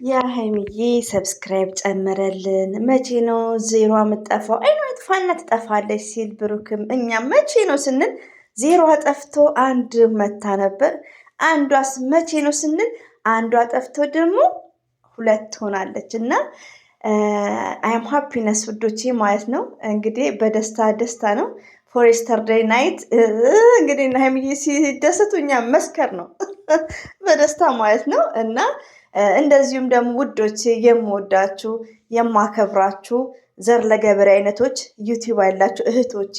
ያ ሀይሚዬ ሰብስክራይብ ጨመረልን። መቼ ነው ዜሮ የምጠፋው? አይኗ ጥፋና ትጠፋለች ሲል ብሩክም እኛ መቼ ነው ስንል ዜሮ ጠፍቶ አንድ መታ ነበር። አንዷስ መቼ ነው ስንል አንዷ ጠፍቶ ደግሞ ሁለት ሆናለች። እና አይም ሃፒነስ ውዶቼ ማለት ነው። እንግዲህ በደስታ ደስታ ነው። ፎሬስተርዴይ ናይት እንግዲህ ሀይሚዬ ሲደሰቱ እኛ መስከር ነው በደስታ ማለት ነው። እና እንደዚሁም ደግሞ ውዶቼ የምወዳችሁ የማከብራችሁ ዘር ለገበሬ አይነቶች ዩቲዩብ ያላችሁ እህቶቼ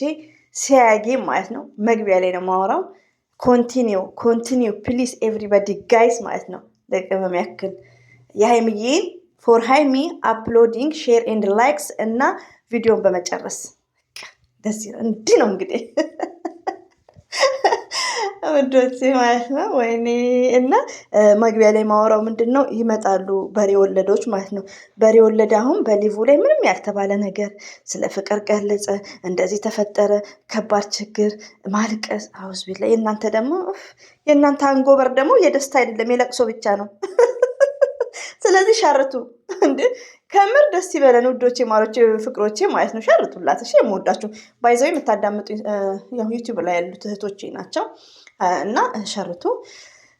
ሲያጌ ማለት ነው። መግቢያ ላይ ነው የማወራው። ኮንቲኒው ፕሊስ ኤቭሪባዲ ጋይስ ማለት ነው። ለቅመም ያክል የሀይሚዬን ፎር ሃይሚ አፕሎዲንግ ሼር ኤንድ ላይክስ እና ቪዲዮን በመጨረስ ደስ ይላል። እንዲህ ነው እንግዲህ ውዶቼ ማለት ነው። ወይኔ እና መግቢያ ላይ ማወራው ምንድን ነው? ይመጣሉ በሬ ወለዶች ማለት ነው። በሬ ወለደ አሁን በሊቭ ላይ ምንም ያልተባለ ነገር ስለ ፍቅር ገለጸ፣ እንደዚህ ተፈጠረ፣ ከባድ ችግር፣ ማልቀስ አውዝ ቢላ። የእናንተ ደግሞ የእናንተ አንጎበር ደግሞ የደስታ አይደለም የለቅሶ ብቻ ነው። ስለዚህ ሸርቱ እንዴ! ከምር ደስ ይበለን ውዶቼ፣ ማሮቼ፣ ፍቅሮቼ ማለት ነው። ሸርቱላት እሺ። የምወዳችሁ ባይዘው የምታዳምጡ ዩቲዩብ ላይ ያሉት እህቶቼ ናቸው እና ሸርቱ።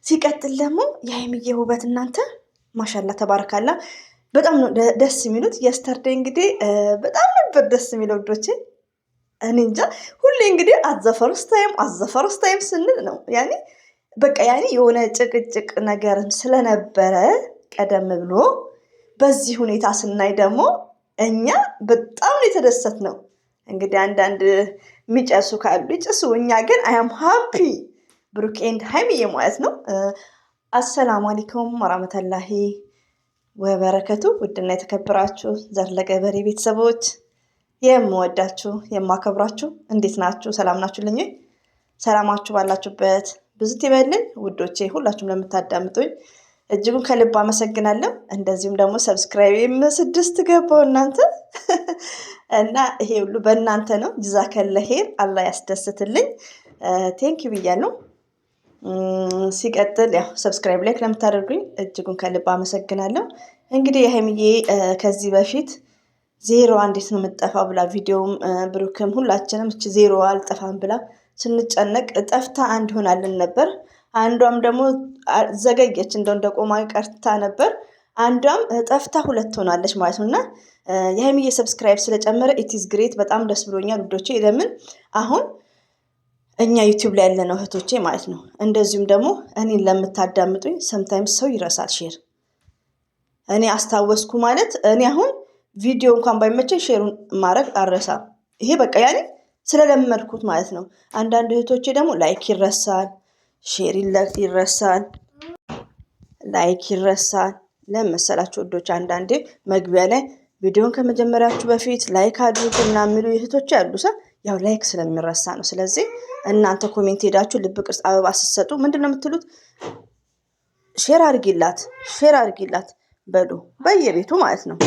ሲቀጥል ደግሞ የሀይሚዬ ውበት እናንተ ማሻላ ተባረካላ፣ በጣም ነው ደስ የሚሉት። የስተርዴ እንግዲህ በጣም ነበር ደስ የሚለው ውዶቼ። እኔ እንጃ ሁሌ እንግዲህ አዘፈርስት ታይም ስንል ነው ያኔ በቃ ያኔ የሆነ ጭቅጭቅ ነገር ስለነበረ ቀደም ብሎ በዚህ ሁኔታ ስናይ ደግሞ እኛ በጣም ነው የተደሰት ነው። እንግዲህ አንዳንድ የሚጨሱ ካሉ ይጭሱ፣ እኛ ግን አያም ሃፒ ብሩክ ኤንድ ሀይሚዬ ማለት ነው። አሰላሙ አለይኩም ወራህመቱላሂ ወበረከቱ። ውድና የተከበራችሁ ዘር ለገበሬ ቤተሰቦች የምወዳችሁ የማከብራችሁ እንዴት ናችሁ? ሰላም ናችሁልኝ? ሰላማችሁ ባላችሁበት ብዙት ይበልን ውዶቼ። ሁላችሁም ለምታዳምጡኝ እጅጉን ከልብ አመሰግናለሁ። እንደዚሁም ደግሞ ሰብስክራይብ 6 ገባው እናንተ እና ይሄ ሁሉ በእናንተ ነው። ጀዛከለ ሄር አላህ ያስደስትልኝ። ቴንኪው ብያለሁ። ሲቀጥል ያው ሰብስክራይብ ላይክ ለምታደርጉኝ እጅጉን ከልብ አመሰግናለሁ። እንግዲህ የሀይሚዬ ከዚህ በፊት ዜሮ እንዴት ነው የምጠፋው ብላ ቪዲዮም ብሩክም ሁላችንም እቺ ዜሮ አልጠፋም ብላ ስንጨነቅ ጠፍታ አንድ ሆናልን ነበር። አንዷም ደግሞ ዘገየች፣ እንደ ቆማ ቀርታ ነበር። አንዷም ጠፍታ ሁለት ሆናለች ማለት ነው። እና የሀይሚዬ ሰብስክራይብ ስለጨመረ ኢትዝ ግሬት፣ በጣም ደስ ብሎኛል ውዶቼ። ለምን አሁን እኛ ዩቲዩብ ላይ ያለነው እህቶቼ ማለት ነው። እንደዚሁም ደግሞ እኔን ለምታዳምጡኝ ሰምታይምስ ሰው ይረሳል ሼር። እኔ አስታወስኩ ማለት እኔ አሁን ቪዲዮ እንኳን ባይመቸኝ ሼሩን ማድረግ አልረሳም። ይሄ በቃ ያኔ ስለለመድኩት ማለት ነው። አንዳንድ እህቶቼ ደግሞ ላይክ ይረሳል፣ ሼር ይረሳል፣ ላይክ ይረሳል። ለምን መሰላችሁ ወዶች? አንዳንዴ መግቢያ ላይ ቪዲዮን ከመጀመሪያችሁ በፊት ላይክ አድርጉ እና የሚሉ እህቶች ያሉ ያው ላይክ ስለሚረሳ ነው። ስለዚህ እናንተ ኮሜንት ሄዳችሁ ልብ ቅርጽ አበባ ስትሰጡ ምንድን ነው የምትሉት? ሼር አድርጊላት በሉ በየቤቱ ማለት ነው።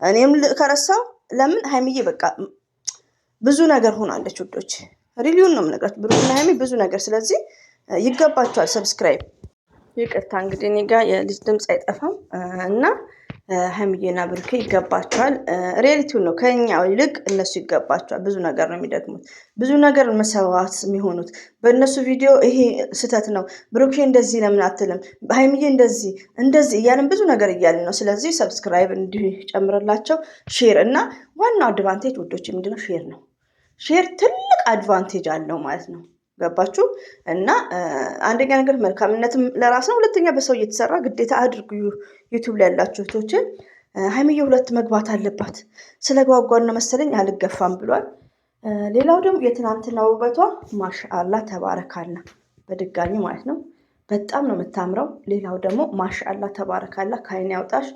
እኔም ከረሳው ለምን ሀይሚዬ በቃ ብዙ ነገር ሆናለች ውዶች። ሪሊዩን ነው የምነግራችሁ፣ ብሩክና ሀይሚ ብዙ ነገር። ስለዚህ ይገባቸዋል ሰብስክራይብ። ይቅርታ እንግዲህ እኔ ጋር የልጅ ድምፅ አይጠፋም እና ሀይሚዬና ብሩኬ ይገባቸዋል። ሪያሊቲውን ነው። ከኛ ይልቅ እነሱ ይገባቸዋል። ብዙ ነገር ነው የሚደግሙት፣ ብዙ ነገር መሰዋት የሚሆኑት በእነሱ ቪዲዮ። ይሄ ስህተት ነው ብሩኬ እንደዚህ ለምን አትልም፣ ሀይሚዬ እንደዚህ እያልን ብዙ ነገር እያልን ነው። ስለዚህ ሰብስክራይብ እንዲጨምርላቸው ሼር እና ዋናው አድቫንቴጅ ውዶች ምንድነው? ሼር ነው። ሼር ትልቅ አድቫንቴጅ አለው ማለት ነው። ገባችሁ? እና አንደኛ ነገር መልካምነትም ለራስ ነው። ሁለተኛ በሰው እየተሰራ ግዴታ አድርጉ። ዩቲዩብ ላይ ያላችሁ እህቶችን ሀይሚዬ 2 መግባት አለባት። ስለ ጓጓን መሰለኝ አልገፋም ብሏል። ሌላው ደግሞ የትናንትና ውበቷ ማሻአላ ተባረካላ፣ በድጋሚ ማለት ነው። በጣም ነው የምታምረው። ሌላው ደግሞ ማሻአላ ተባረካላ፣ ከአይን ያውጣሽ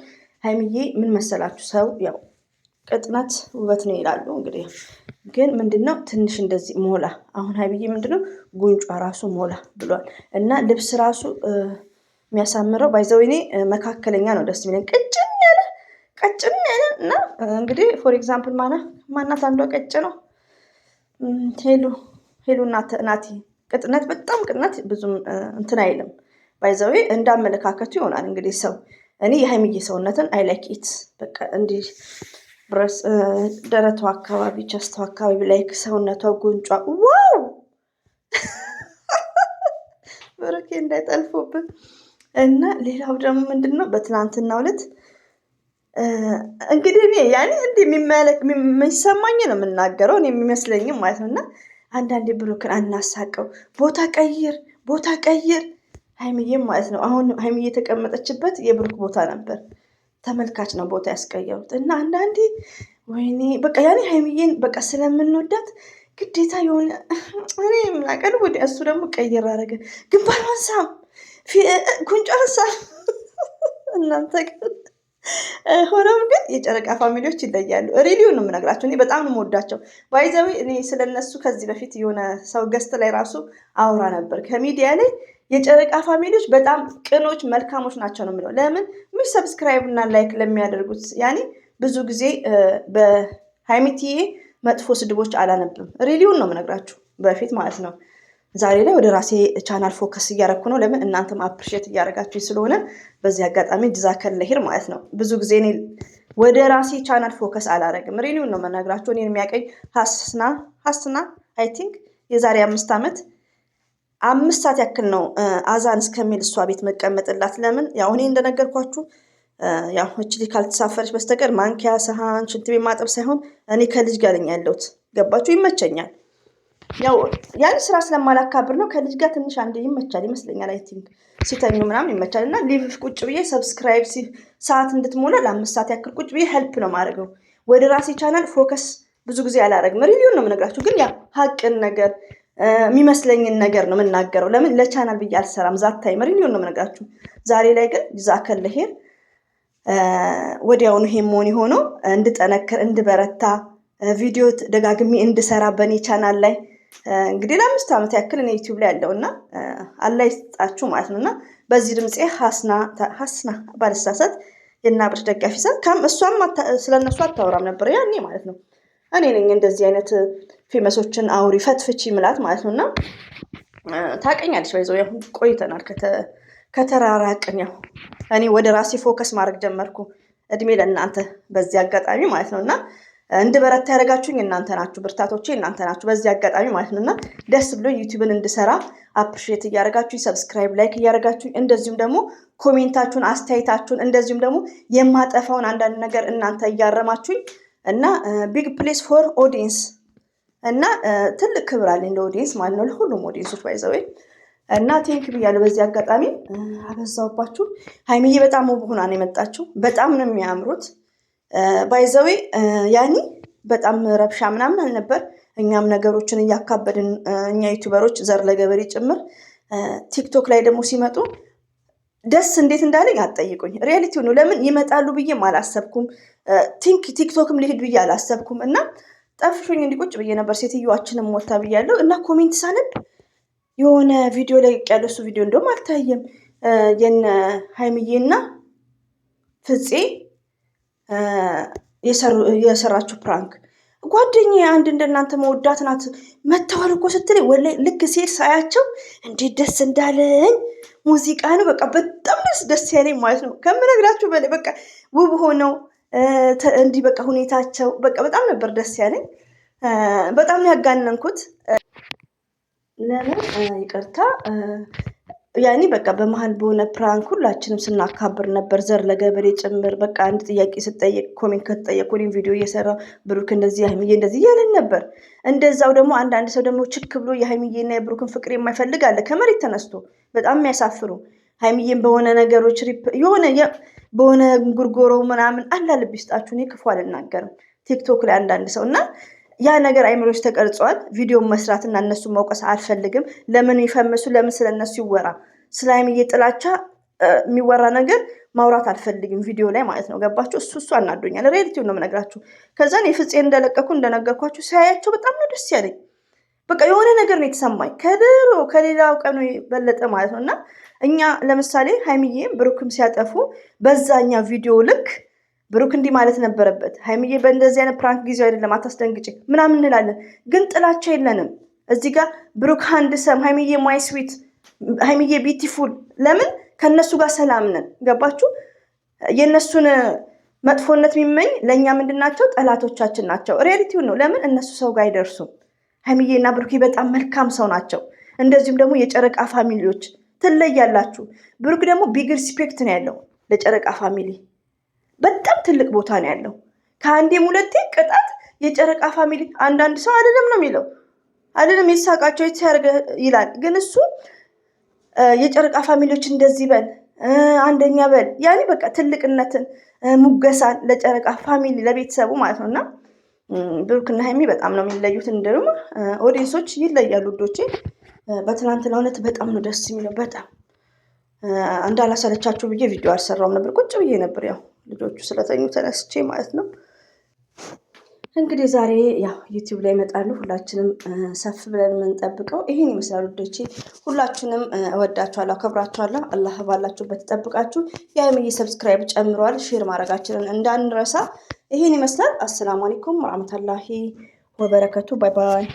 ሀይሚዬ። ምን መሰላችሁ ሰው ያው ቅጥነት ውበት ነው ይላሉ። እንግዲህ ግን ምንድነው ትንሽ እንደዚህ ሞላ። አሁን ሀይሚዬ ምንድነው ጉንጯ ራሱ ሞላ ብሏል። እና ልብስ ራሱ የሚያሳምረው ባይዘው እኔ መካከለኛ ነው ደስ የሚለኝ፣ ቀጭን ያለ እና እንግዲህ ፎር ኤግዛምፕል ማናት አንዷ ቀጭ ነው ሄሉ ናቲ። በጣም ቅጥነት ብዙም እንትን አይልም። ባይዘው እንዳመለካከቱ ይሆናል እንግዲህ ሰው እኔ የሀይሚዬ ሰውነትን አይ ላይክ ኢት በቃ እንዲህ ብረስ ደረቷ አካባቢ ቸስቷ አካባቢ ላይ ሰውነቷ ጉንጯ ዋው ብሩኬ እንዳይጠልፉብን እና ሌላው ደግሞ ምንድን ነው በትናንትናው ዕለት እንግዲህ እኔ ያኔ እንዲህ የሚሰማኝ ነው የምናገረው እኔ የሚመስለኝም ማለት ነው። እና አንዳንዴ ብሩክን አናሳቀው ቦታ ቀይር ሀይሚዬም ማለት ነው። አሁን ሀይሚዬ የተቀመጠችበት የብሩክ ቦታ ነበር። ተመልካች ነው ቦታ ያስቀየሩት እና አንዳንዴ ወይኔ በቃ ያኔ ሀይሚዬን በቃ ስለምንወዳት ግዴታ የሆነ እኔ ምናቀል ወደ እሱ ደግሞ ቀይር አደረገ። ግንባሯን ሳም ጉንጯን ሳም እናንተ ግን ሆኖም ግን የጨረቃ ፋሚሊዎች ይለያሉ። ሪሊውን ነው የምነግራቸው። እኔ በጣም ነው የምወዳቸው። ባይዘዊ እኔ ስለነሱ ከዚህ በፊት የሆነ ሰው ገስት ላይ ራሱ አውራ ነበር ከሚዲያ ላይ የጨረቃ ፋሚሊዎች በጣም ቅኖች መልካሞች ናቸው ነው የምለው። ለምን ምን ሰብስክራይብ እና ላይክ ለሚያደርጉት ያኔ ብዙ ጊዜ በሀይሚቲዬ መጥፎ ስድቦች አላነብም። ሪሊውን ነው የምነግራችሁ በፊት ማለት ነው። ዛሬ ላይ ወደ ራሴ ቻናል ፎከስ እያደረኩ ነው። ለምን እናንተም አፕሪሼት እያደረጋችሁ ስለሆነ በዚህ አጋጣሚ ጅዛከል ለሂር ማለት ነው። ብዙ ጊዜ እኔ ወደ ራሴ ቻናል ፎከስ አላደረግም። ሪሊውን ነው የምነግራችሁ። እኔን የሚያቀኝ ሀስና አይ ቲንክ የዛሬ 5 ዓመት 5 ሰዓት ያክል ነው አዛን እስከሚል እሷ ቤት መቀመጥላት። ለምን ያው እኔ እንደነገርኳችሁ ያው እችሊ ካልተሳፈረች በስተቀር ማንኪያ፣ ሰሃን፣ ሽንት ቤት ማጠብ ሳይሆን እኔ ከልጅ ጋር ነኝ ያለሁት። ገባችሁ? ይመቸኛል። ያው ያን ስራ ስለማላካብር ነው። ከልጅ ጋር ትንሽ አንዴ ይመቻል ይመስለኛል። አይ ቲንክ ሲተኙ ምናምን ይመቻል። እና ሊቭ ቁጭ ብዬ ሰብስክራይብ ሰዓት እንድትሞላ ለ5 ሰዓት ያክል ቁጭ ብዬ ሄልፕ ነው ማድረገው። ወደ ራሴ ቻናል ፎከስ ብዙ ጊዜ አላደረግም። ሪቪውን ነው የምነግራችሁ። ግን ያ ሀቅን ነገር የሚመስለኝን ነገር ነው የምናገረው። ለምን ለቻናል ብዬ አልሰራም። ዛታይ ሪቪውን ነው የምነግራችሁ። ዛሬ ላይ ግን ዛከል ለሄር ወዲያውኑ ሄሞኒ ሆኖ እንድጠነክር እንድበረታ ቪዲዮ ደጋግሜ እንድሰራ በእኔ ቻናል ላይ እንግዲህ ለ5 ዓመት ያክል እኔ ዩቲዩብ ላይ ያለው እና አላህ ይስጣችሁ ማለት ነው። እና በዚህ ድምፄ ሀስና ባልሳሳት የናብርሽ ደጋፊ እሷም ስለነሱ አታወራም ነበር ያኔ ማለት ነው። እኔ ነኝ እንደዚህ አይነት ፌመሶችን አውሪ ፈትፍቺ ምላት ማለት ነው። እና ታውቀኛለች ባይዘው ያው ቆይተናል ከተራራቅን ያው እኔ ወደ ራሴ ፎከስ ማድረግ ጀመርኩ። እድሜ ለእናንተ በዚህ አጋጣሚ ማለት ነው። እና እንድበረታ ያደረጋችሁኝ እናንተ ናችሁ፣ ብርታቶቼ እናንተ ናችሁ በዚህ አጋጣሚ ማለት ነው። እና ደስ ብሎ ዩቲዩብን እንድሰራ አፕሪሼት እያደረጋችሁኝ፣ ሰብስክራይብ ላይክ እያደረጋችሁኝ፣ እንደዚሁም ደግሞ ኮሜንታችሁን አስተያየታችሁን፣ እንደዚሁም ደግሞ የማጠፋውን አንዳንድ ነገር እናንተ እያረማችሁኝ እና ቢግ ፕሌስ ፎር ኦዲየንስ እና ትልቅ ክብር አለኝ ለኦዲየንስ ማለት ነው። ለሁሉም ኦዲየንሶች ባይዘዌ እና ቴንክ ብያለሁ። በዚህ አጋጣሚ አበዛውባችሁ። ሀይሚዬ በጣም ውብ ሆና ነው የመጣችው። በጣም ነው የሚያምሩት ባይዘዌ ያኒ በጣም ረብሻ ምናምን አልነበር። እኛም ነገሮችን እያካበድን እኛ ዩቲዩበሮች ዘር ለገበሬ ጭምር ቲክቶክ ላይ ደግሞ ሲመጡ ደስ እንዴት እንዳለኝ አትጠይቁኝ። ሪያሊቲው ነው። ለምን ይመጣሉ ብዬም አላሰብኩም። ቲክቶክም ሊሄድ ብዬ አላሰብኩም። እና ጠፍሾኝ እንዲቆጭ ብዬ ነበር። ሴትዮዋችንም ሞታ ብያለሁ። እና ኮሜንት ሳነብ የሆነ ቪዲዮ ላይ ያለው እሱ ቪዲዮ እንደውም አልታየም። የነ ሀይሚዬና ፍፄ የሰራችው ፕራንክ ጓደኛዬ አንድ እንደናንተ መወዳት ናት መተዋል እኮ ስትለኝ ወላሂ ልክ ሲሄድ ሳያቸው እንዴት ደስ እንዳለኝ ሙዚቃ ነው በቃ በጣም ደስ ያለኝ ማለት ነው። ከምነግራችሁ በላይ በቃ ውብ ሆነው እንዲህ በቃ ሁኔታቸው በቃ በጣም ነበር ደስ ያለኝ። በጣም ነው ያጋነንኩት። ለምን ይቅርታ ያኔ በቃ በመሀል በሆነ ፕራንክ ሁላችንም ስናካብር ነበር፣ ዘር ለገበሬ ጭምር። በቃ አንድ ጥያቄ ስጠየቅ ኮሜንት ከተጠየቁ እኔም ቪዲዮ እየሰራ ብሩክ እንደዚህ ሀይሚዬ እንደዚህ እያለን ነበር። እንደዛው ደግሞ አንዳንድ ሰው ደግሞ ችክ ብሎ የሀይሚዬና የብሩክን ፍቅር የማይፈልግ አለ ከመሬት ተነስቶ። በጣም የሚያሳፍሩ ሀይሚዬን በሆነ ነገሮች የሆነ በሆነ ጉርጎሮ ምናምን አላልብ ይስጣችሁ። እኔ ክፉ አልናገርም። ቲክቶክ ላይ አንዳንድ ሰው እና ያ ነገር አይምሮች ተቀርጿል። ቪዲዮ መስራትና እነሱ መውቀስ አልፈልግም። ለምን ይፈምሱ? ለምን ስለነሱ ይወራ? ስለ ሀይሚዬ ጥላቻ የሚወራ ነገር ማውራት አልፈልግም ቪዲዮ ላይ ማለት ነው። ገባችሁ? እሱ አናዶኛል። ሪያሊቲውን ነው የምነግራችሁ። ከዛን የፍፄ እንደለቀኩ እንደነገርኳችሁ ሳያቸው በጣም ነው ደስ ያለኝ። በቃ የሆነ ነገር ነው የተሰማኝ ከድሮ ከሌላው ቀኑ በለጠ ማለት ነው። እና እኛ ለምሳሌ ሀይሚዬ ብሩክም ሲያጠፉ በዛኛ ቪዲዮ ልክ ብሩክ እንዲህ ማለት ነበረበት፣ ሀይሚዬ በእንደዚህ አይነት ፕራንክ ጊዜው አይደለም አታስደንግጭ ምናምን እንላለን። ግን ጥላቻ የለንም እዚህ ጋር። ብሩክ ሃንድሰም፣ ሀይሚዬ ማይ ስዊት፣ ሀይሚዬ ቢዩቲፉል። ለምን ከነሱ ጋር ሰላም ነን። ገባችሁ? የእነሱን መጥፎነት የሚመኝ ለእኛ ምንድናቸው? ጠላቶቻችን ናቸው። ሪያሊቲውን ነው። ለምን እነሱ ሰው ጋር አይደርሱም። ሀይሚዬና ብሩኬ በጣም መልካም ሰው ናቸው። እንደዚሁም ደግሞ የጨረቃ ፋሚሊዎች ትለያላችሁ። ብሩክ ደግሞ ቢግ ሪስፔክት ነው ያለው ለጨረቃ ፋሚሊ፣ በጣም ትልቅ ቦታ ነው ያለው። ከአንዴም ሁለቴ ቅጣት የጨረቃ ፋሚሊ አንዳንድ ሰው አይደለም ነው የሚለው አይደለም የሳቃቸው የተያርገ ይላል። ግን እሱ የጨረቃ ፋሚሊዎች እንደዚህ በል አንደኛ በል ያኔ በቃ ትልቅነትን ሙገሳን ለጨረቃ ፋሚሊ ለቤተሰቡ ማለት ነው። እና ብሩክና ሀይሚ በጣም ነው የሚለዩት። እንደውም ኦዲየንሶች ይለያሉ ውዶቼ። በትናንትናው ዕለት በጣም ነው ደስ የሚለው። በጣም እንዳላሰለቻችሁ ብዬ ቪዲዮ አልሰራውም ነበር፣ ቁጭ ብዬ ነበር። ያው ልጆቹ ስለተኙ ተነስቼ ማለት ነው። እንግዲህ ዛሬ ያው ዩቲዩብ ላይ ይመጣሉ። ሁላችንም ሰፍ ብለን የምንጠብቀው ይሄን ይመስላል ውዶቼ። ሁላችንም እወዳችኋለሁ፣ አከብራችኋለሁ። አላህ ባላችሁበት ይጠብቃችሁ። የሀይሚዬ ሰብስክራይብ ጨምሯል፣ ሼር ማድረጋችንን እንዳንረሳ። ይሄን ይመስላል። አሰላሙ አለይኩም ወራህመቱላሂ ወበረከቱ። ባይ ባይ።